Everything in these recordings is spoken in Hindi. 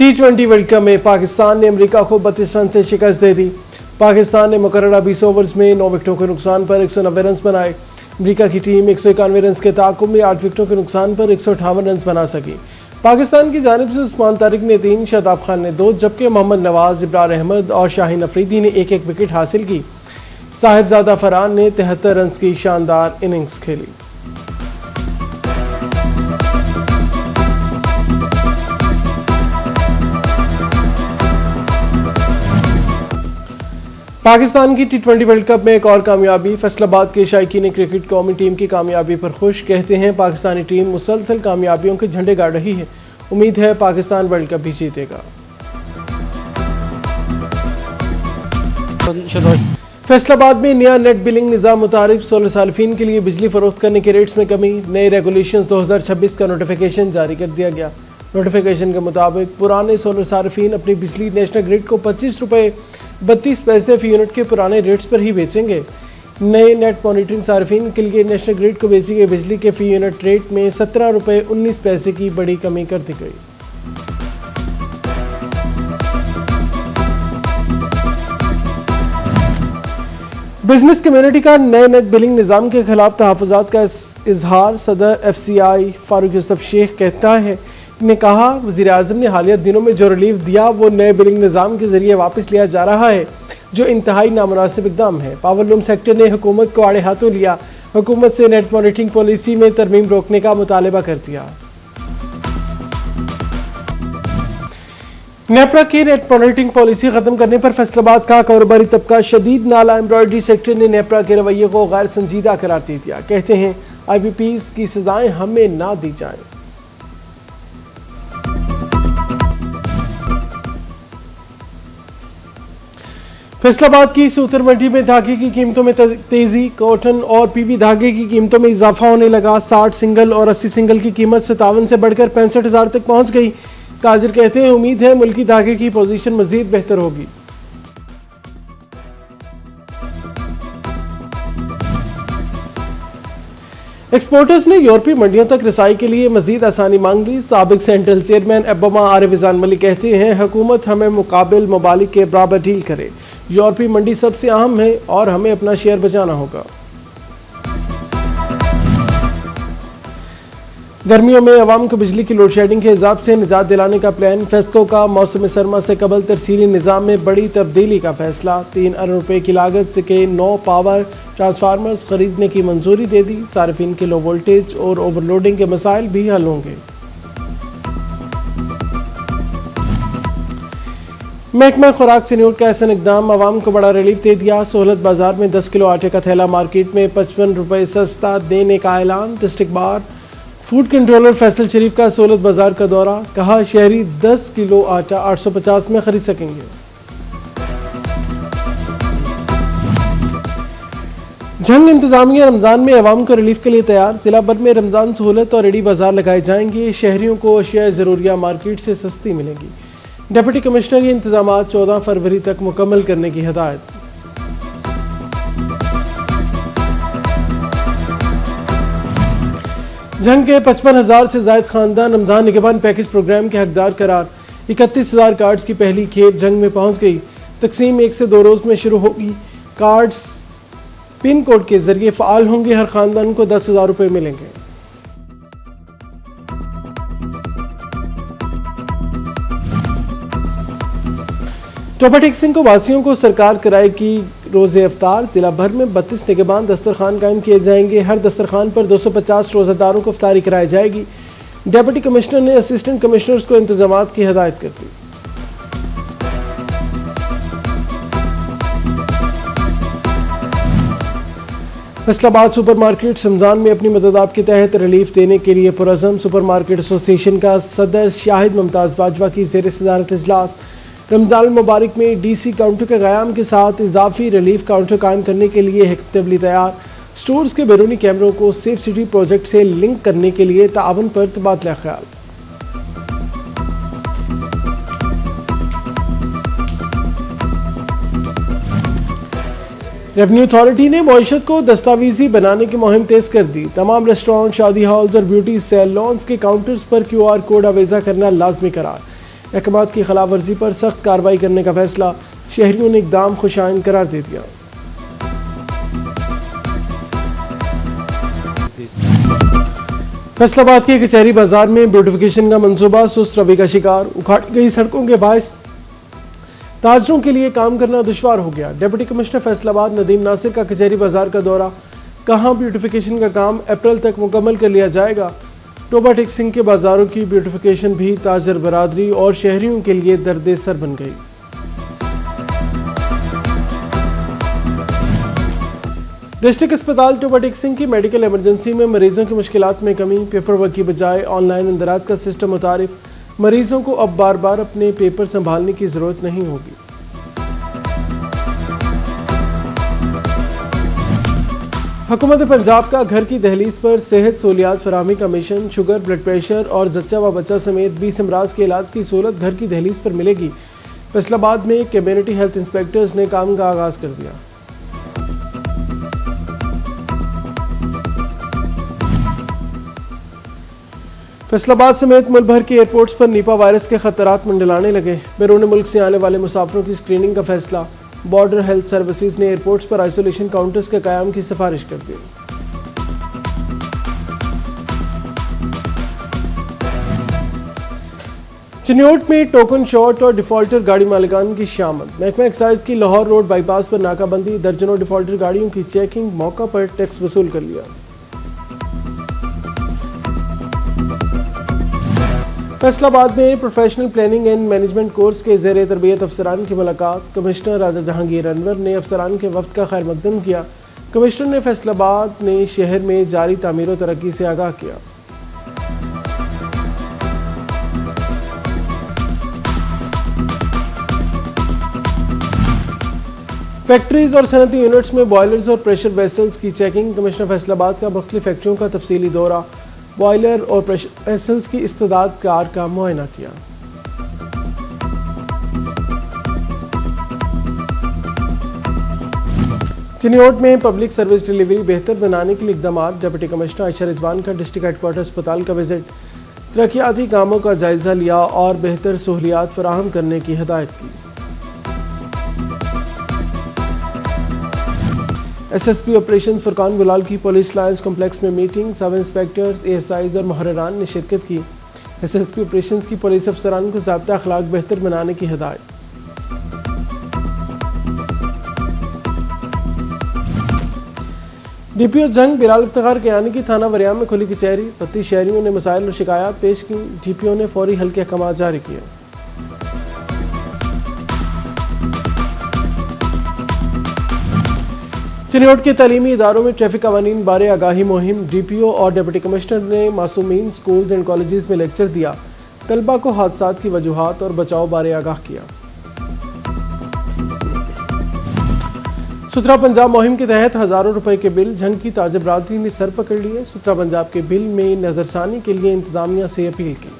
T20 वर्ल्ड कप में पाकिस्तान ने अमेरिका को 32 रन से शिकस्त दे दी। पाकिस्तान ने मुकर्ररा 20 ओवर्स में 9 विकेटों के नुकसान पर 190 रन बनाए। अमेरिका की टीम 191 रन के ताकुब में 8 विकेटों के नुकसान पर 158 रन बना सकी। पाकिस्तान की जानिब से उस्मान तारिक ने 3, शादाब खान ने 2, जबकि मोहम्मद नवाज, इब्रार अहमद और शाहीन अफरीदी ने 1-1 विकेट हासिल की। साहिबजादा फरहान ने 73 रन की शानदार इनिंग्स खेली। पाकिस्तान की T20 वर्ल्ड कप में एक और कामयाबी। फैसलाबाद के शायकीन क्रिकेट कौमी टीम की कामयाबी पर खुश। कहते हैं पाकिस्तानी टीम मुसलसल कामयाबियों के झंडे गाड़ रही है। उम्मीद है पाकिस्तान वर्ल्ड कप भी जीतेगा। फैसलाबाद में नया नेट बिलिंग निज़ाम मुतारिफ। सोलर सार्फिन के लिए बिजली फरोख्त करने के रेट्स में कमी। नए रेगुलेशन 2026 का नोटिफिकेशन जारी कर दिया गया। नोटिफिकेशन के मुताबिक पुराने सोलर सार्फिन अपनी बिजली नेशनल ग्रिड को 25 रुपये 32 पैसे फी यूनिट के पुराने रेट्स पर ही बेचेंगे। नए नेट मॉनिटरिंग सार्फिन के लिए नेशनल ग्रिड को बेची गई बिजली के फी यूनिट रेट में 17 रुपये 19 पैसे की बड़ी कमी कर दी गई। बिजनेस कम्युनिटी का नए नेट बिलिंग निजाम के खिलाफ तहफ़्फ़ुज़ात का इजहार। सदर FCI फारूक यूसुफ शेख कहता है ने कहा, वज़ीर-ए-आज़म ने हालिया दिनों में जो रिलीफ दिया वो नए बिलिंग निज़ाम के जरिए वापस लिया जा रहा है, जो इंतहाई नामुनासिब इक़दाम है। पावरलूम सेक्टर ने हुकूमत को आड़े हाथों लिया। हुकूमत से नेट मॉनिटरिंग पॉलिसी में तरमीम रोकने का मुतालबा कर दिया। नेपरा की नेट मॉनिटरिंग पॉलिसी खत्म करने पर फैसलाबाद का कारोबारी तबका शदीद नाला। एम्ब्रॉयडरी सेक्टर ने नेपरा के रवैये को गैर संजीदा करार दे दिया। कहते हैं IBPs की सजाएं हमें ना दी जाएं। फैसलाबाद की सूतर मंडी में धागे की कीमतों में तेजी। कॉटन और PV धागे की कीमतों में इजाफा होने लगा। 60 सिंगल और 80 सिंगल की कीमत 57 से बढ़कर 65,000 तक पहुंच गई। ताजिर कहते हैं उम्मीद है मुल्की धागे की पोजीशन मजीद बेहतर होगी। एक्सपोर्टर्स ने यूरोपीय मंडियों तक रसाई के लिए मजीद आसानी मांग ली। साबिक सेंट्रल चेयरमैन एबोमा आरिफ इज़ान मलिक कहते हैं हुकूमत हमें मुकाबिल ममालिक के बराबर डील करे। यूरोपीय मंडी सबसे अहम है और हमें अपना शेयर बचाना होगा। गर्मियों में अवाम को बिजली की लोड शेडिंग के हिसाब से निजात दिलाने का प्लान। फेस्को का मौसम सरमा से कबल तरसीली निज़ाम में बड़ी तब्दीली का फैसला। 3 अरब रुपए की लागत से के 9 पावर ट्रांसफार्मर्स खरीदने की मंजूरी दे दी। सार्फिन के लो वोल्टेज और ओवरलोडिंग के मसाइल भी हल होंगे। महकमा खुराक से न्यूट का ऐसा इकदाम अवाम को बड़ा रिलीफ दे दिया। सहूलत बाजार में 10 किलो आटे का थैला मार्केट में 55 रुपए सस्ता देने का ऐलान। डिस्ट्रिक्ट बार फूड कंट्रोलर फैसल शरीफ का सहूलत बाजार का दौरा। कहा शहरी 10 किलो आटा 850 में खरीद सकेंगे। जंग इंतजामिया रमजान में अवाम को रिलीफ के लिए तैयार। जिला भर में रमजान सहूलत और रेडी बाजार लगाए जाएंगे। शहरियों को अशिया जरूरिया मार्केट से सस्ती मिलेंगी। डिप्टी कमिश्नर ये इंतजाम 14 फरवरी तक मुकम्मल करने की हिदायत। जंग के 55,000 से ज्यादा खानदान रमजान निगहबान पैकेज प्रोग्राम के हकदार करार। 31,000 कार्ड्स की पहली खेप जंग में पहुंच गई। तकसीम 1 से 2 रोज में शुरू होगी। कार्ड्स पिन कोड के जरिए फाल होंगे। हर खानदान को 10,000 रुपए मिलेंगे। टोपा टेक्सिंग को वासियों को सरकार कराएगी रोजे अफ्तार। जिला भर में 32 निगहबान दस्तरखान कायम किए जाएंगे। हर दस्तरखान पर 250 रोजादारों को इफ्तारी कराई जाएगी। डिप्टी कमिश्नर ने असिस्टेंट कमिश्नर्स को इंतजामात की हिदायत कर दी। फैसलाबाद सुपरमार्केट रमजान में अपनी मदद के तहत रिलीफ देने के लिए पुरज़म। सुपरमार्केट एसोसिएशन का सदर शाहिद मुमताज बाजवा की ज़ेर सदारत इजलास। रमजान मुबारक में DC काउंटर के क़याम के साथ इजाफी रिलीफ काउंटर कायम करने के लिए हिकमत तैयार। स्टोर्स के बैरूनी कैमरों को सेफ सिटी प्रोजेक्ट से लिंक करने के लिए ताउन पर तबादला ख्याल। रेवेन्यू अथॉरिटी ने मईशत को दस्तावेजी बनाने की मुहिम तेज कर दी। तमाम रेस्टोरेंट, शादी हॉल्स और ब्यूटी सैलून्स के काउंटर्स पर QR कोड आवेजा करना लाजमी करार। अहकामात की खिलाफ वर्जी पर सख्त कार्रवाई करने का फैसला, शहरियों ने इकदाम खुशाइन करार दे दिया। फैसलाबाद के कचहरी बाजार में ब्यूटिफिकेशन का मंसूबा सुस्त रवि का शिकार, उखाड़ी गई सड़कों के बायस ताजरों के लिए काम करना दुश्वार हो गया। डिप्टी कमिश्नर फैसलाबाद नदीम नासिर का कचहरी बाजार का दौरा, कहां ब्यूटिफिकेशन का काम अप्रैल तक मुकम्मल कर लिया जाएगा। टोबा टेक सिंह के बाजारों की ब्यूटिफिकेशन भी ताजर बरादरी और शहरियों के लिए दर्द सर बन गई। डिस्ट्रिक्ट अस्पताल टोबा टेक सिंह की मेडिकल इमरजेंसी में मरीजों की मुश्किलात में कमी, पेपर वर्क की बजाय ऑनलाइन इंदराज का सिस्टम मुतारिफ, मरीजों को अब बार बार अपने पेपर संभालने की जरूरत नहीं होगी। हुकूमत पंजाब का घर की दहलीज पर सेहत सहूलियात फराहमी का मिशन, शुगर, ब्लड प्रेशर और जच्चा व बच्चा समेत 20 अमराज के इलाज की सहूलत घर की दहलीज पर मिलेगी। फैसलाबाद में कम्युनिटी हेल्थ इंस्पेक्टर्स ने काम का आगाज कर दिया। फैसलाबाद समेत मुल्क भर के एयरपोर्ट्स पर निपा वायरस के खतरात मंडलाने लगे। बैरून मुल्क से आने वाले मुसाफिरों की स्क्रीनिंग का फैसला, बॉर्डर हेल्थ सर्विसेज ने एयरपोर्ट्स पर आइसोलेशन काउंटर्स के कायम की सिफारिश कर दी। चिन्योट में टोकन शॉट और डिफॉल्टर गाड़ी मालिकान की शामद, महकमा एक्साइज की लाहौर रोड बाईपास पर नाकाबंदी, दर्जनों डिफॉल्टर गाड़ियों की चेकिंग, मौका पर टैक्स वसूल कर लिया। फैसलाबाद में professional planning and management course के ज़ेर तरबियत अफसरान की मुलाकात, कमिश्नर राजा जहांगीर अनवर ने अफसरान के वफ्द का खैर मकदम किया। कमिश्नर ने फैसलाबाद ने शहर में जारी तामीर व तरक्की से आगाह किया। फैक्ट्रीज और सनती यूनिट्स में बॉयलर्स और प्रेशर वेसल्स की चेकिंग, कमिश्नर फैसलाबाद का मुख्तलिफ फैक्ट्रियों का तफसीली दौरा, बॉयलर और प्रेशर वेसल्स की इस्तेदाद कार का मुआयना किया। चिन्योट में पब्लिक सर्विस डिलीवरी बेहतर बनाने के लिए इकदाम, डिप्टी कमिश्नर आयशा रिजवान का डिस्ट्रिक्ट हेडक्वार्टर अस्पताल का विजिट, तरक्याती कामों का जायजा लिया और बेहतर सहूलियात फराहम करने की हिदायत की। एसएसपी ऑपरेशन फुरकान गुलाल की पुलिस लाइन्स कॉम्प्लेक्स में मीटिंग, सब इंस्पेक्टर्स, एएसआईज और मुहर्रिरान ने शिरकत की। एसएसपी ऑपरेशंस की पुलिस अफसरान को ज़ाब्ता अखलाक बेहतर बनाने की हिदायत। डीपीओ जंग बिलाल इफ्तिखार कियानी की थाना वरियाम में खुली कचहरी, 32 शहरियों ने मसाइल और शिकायत पेश की। डीपीओ ने फौरी हल के अहकाम जारी किए। चिन्योट के तालीमी इदारों में ट्रैफिक कवानीन बारे आगाही मुहिम, डीपीओ और डिप्टी कमिश्नर ने मासूमीन स्कूल्स एंड कॉलेजेस में लेक्चर दिया, तलबा को हादसात की वजूहात और बचाव बारे आगाह किया। सुथरा पंजाब मुहिम के तहत हजारों रुपए के बिल झंग की ताजर बरादरी ने सर पकड़ लिए। सुथरा पंजाब के बिल में नजरसानी के लिए इंतजामिया से अपील की।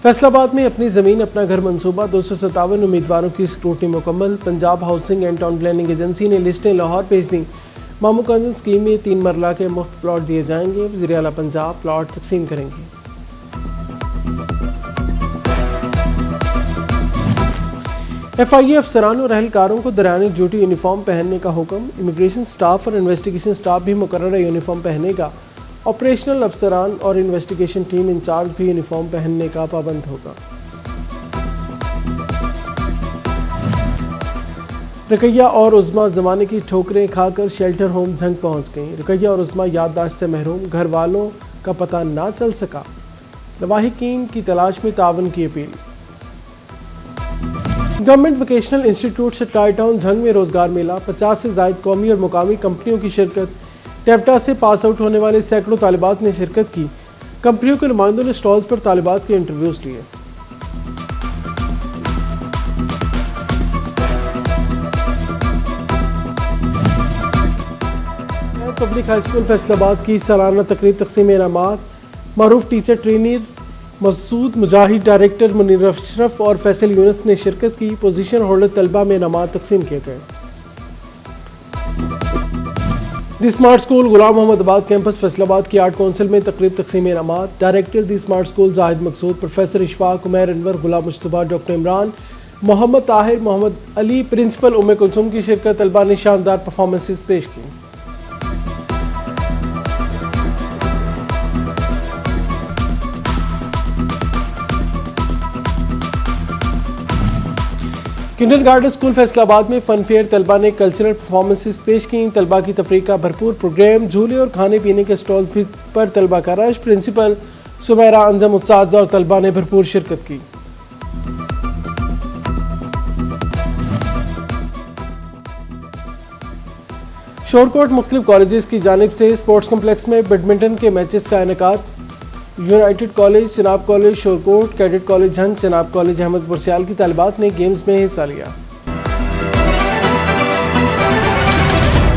फैसलाबाद में अपनी जमीन अपना घर मंसूबा, 257 उम्मीदवारों की स्क्रूटनी मुकम्मल। Punjab housing and town planning agency ने लिस्टें लाहौर भेज दी। मामू कानून स्कीम में 3 मरला के मुफ्त प्लॉट दिए जाएंगे। वज़ीर आला पंजाब प्लॉट तकसीम करेंगे। एफआईए अफसरान और अहलकारों को दरानी ड्यूटी यूनिफॉर्म पहनने का हुक्म। इमिग्रेशन स्टाफ और इन्वेस्टिगेशन स्टाफ भी मुकर्रर यूनिफॉर्म पहनेगा। ऑपरेशनल अफसरान और इन्वेस्टिगेशन टीम इंचार्ज भी यूनिफॉर्म पहनने का पाबंद होगा। रुकैया और उज़्मा जमाने की ठोकरें खाकर शेल्टर होम झंग पहुंच गईं। रुकैया और उज़्मा याददाश्त से महरूम, घर वालों का पता ना चल सका। लवाहिकीन की तलाश में तावन की अपील। गवर्नमेंट वोकेशनल इंस्टीट्यूट से ट्राई टाउन झंग में रोजगार मेला, 50 से ज्यादा कौमी और मुकामी कंपनियों की शिरकत। टेप्टा से पास आउट होने वाले सैकड़ों तालिबात ने शिरकत की। कंपनियों के नुमाइंदों ने स्टॉल्स पर तालिबात के इंटरव्यूज लिए। पब्लिक हाई स्कूल फैसलाबाद की सालाना तकरीब तकसीम इनामात, मरूफ टीचर ट्रेनर मसूद मुजाहिद, डायरेक्टर मुनीर अशरफ और फैसल यूनुस ने शिरकत की। पोजीशन होल्डर तलबा में इनामात तकसीम किए गए। The smart school Ghulam Mohammadabad campus Faisalabad की आर्ट काउंसिल में तकरीब तकसीम इनामात। Director the smart school Zahid Maqsood, professor Ishfaq, Umair Anwar, Ghulam Mustafa, doctor Imran, Mohammad Tahir, Mohammad Ali, principal Umme Kulsoom की शिरकत। तलबा ने शानदार परफॉर्मेंसेस पेश की। किंडरगार्टन स्कूल फैसलाबाद में फन फेयर तलबा ने कल्चरल परफॉर्मेंसेस पेश की। तलबा की तफरीक का भरपूर प्रोग्राम, झूले और खाने पीने के स्टॉल पर तलबा का रश। प्रिंसिपल सुमेरा अंजम उस्ताद और तलबा ने भरपूर शिरकत की। शोरकोट मुख्तलिफ कॉलेजेस की जानिब से स्पोर्ट्स कम्प्लेक्स में बैडमिंटन के मैचेस का इनेकाद। United college, Chenab college Shorkot, cadet college Jhang, Chenab college Ahmadpur Sial की तालिबात ने गेम्स में हिस्सा लिया।